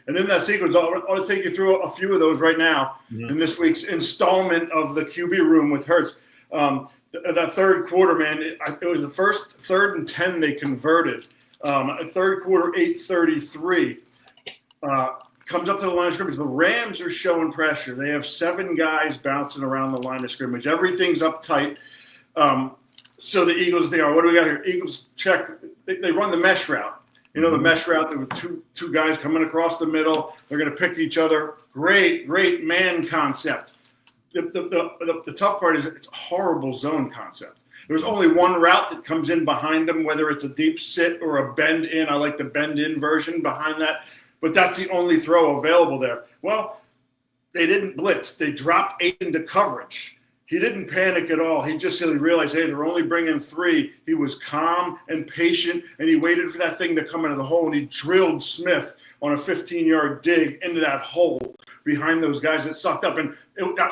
And in that sequence, I'll take you through a few of those right now in this week's installment of the QB Room with Hurts. That third quarter, man, it was the first 3rd and 10 they converted. Third quarter, 8:33. Comes up to the line of scrimmage. The Rams are showing pressure. They have 7 guys bouncing around the line of scrimmage. Everything's uptight. So the Eagles, what do we got here? Eagles check. They run the mesh route. You know, the mesh route, there were two guys coming across the middle. They're going to pick each other. Great man concept. The tough part is it's a horrible zone concept. There's only one route that comes in behind them, whether it's a deep sit or a bend in. I like the bend in version behind that. But that's the only throw available there. Well, they didn't blitz. They dropped 8 into coverage. He didn't panic at all. He just realized, hey, they're only bringing 3. He was calm and patient, and he waited for that thing to come into the hole, and he drilled Smith on a 15-yard dig into that hole behind those guys that sucked up. And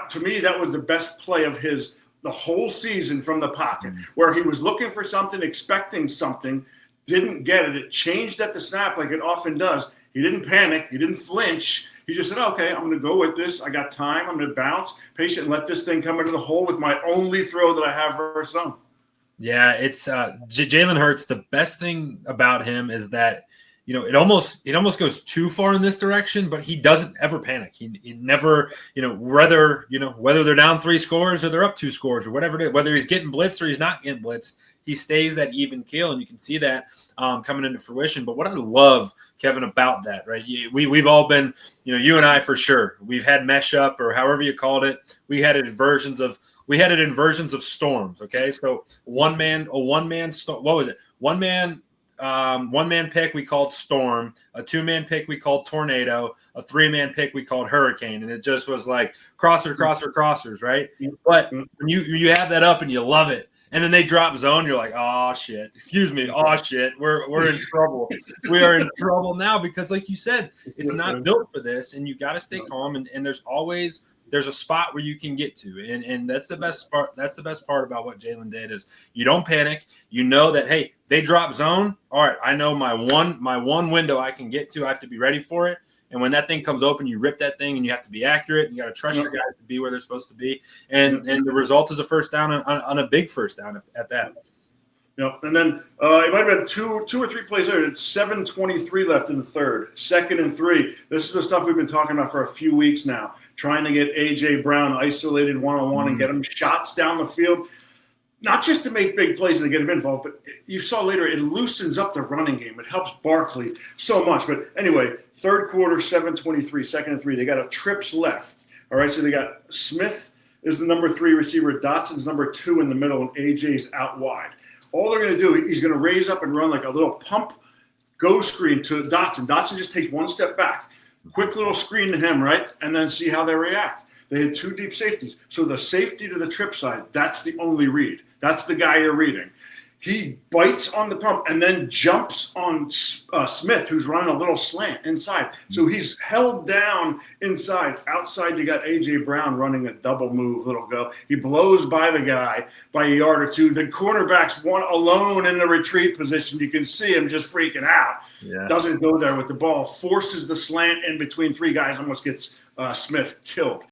to me, that was the best play of the whole season from the pocket, where he was looking for something, expecting something, didn't get it. It changed at the snap like it often does. He didn't panic. He didn't flinch. He just said, okay, I'm going to go with this. I got time. I'm going to bounce, patient, and let this thing come into the hole with my only throw that I have versus zone. Yeah, it's Jalen Hurts. The best thing about him is that, you know, it almost goes too far in this direction, but he doesn't ever panic. He never, whether they're down 3 scores or they're up 2 scores or whatever it is, whether he's getting blitzed or he's not getting blitzed, he stays that even keel, and you can see that coming into fruition. But what I love, Kevin, about that, right? We've all been, you and I for sure. We've had mesh up or however you called it. We had it in versions of storms. Okay, so one man pick we called storm, a 2-man pick we called tornado, a 3-man pick we called hurricane, and it just was like crossers, right? But when you have that up and you love it. And then they drop zone. You're like, oh, shit. Excuse me. Oh, shit. We're in trouble. We are in trouble now because, like you said, it's not built for this, and you got to stay calm. And there's a spot where you can get to, and that's the best part. That's the best part about what Jalen did is you don't panic. You know that, hey, they drop zone. All right, I know my one window I can get to. I have to be ready for it. And when that thing comes open, you rip that thing, and you have to be accurate. And you got to trust your guys to be where they're supposed to be. And the result is a first down on a big first down at that. And then it might have been two or three plays later. It's 7:23 left in the third. 2nd and 3. This is the stuff we've been talking about for a few weeks now. Trying to get A.J. Brown isolated one-on-one and get him shots down the field. Not just to make big plays and to get him involved, but you saw later it loosens up the running game. It helps Barkley so much. But anyway, third quarter, 7:23, 2nd and 3. They got a trips left. All right, so they got Smith is the number 3 receiver. Dotson's number 2 in the middle, and AJ's out wide. All they're going to do, he's going to raise up and run like a little pump go screen to Dotson. Dotson just takes one step back. Quick little screen to him, right? And then see how they react. They had 2 deep safeties. So the safety to the trip side, that's the only read. That's the guy you're reading. He bites on the pump and then jumps on Smith, who's running a little slant inside. So he's held down inside. Outside, you got A.J. Brown running a double move, little go. He blows by the guy by a yard or 2. The cornerback's one alone in the retreat position. You can see him just freaking out. Yeah. Doesn't go there with the ball. Forces the slant in between 3 guys, almost gets Smith killed.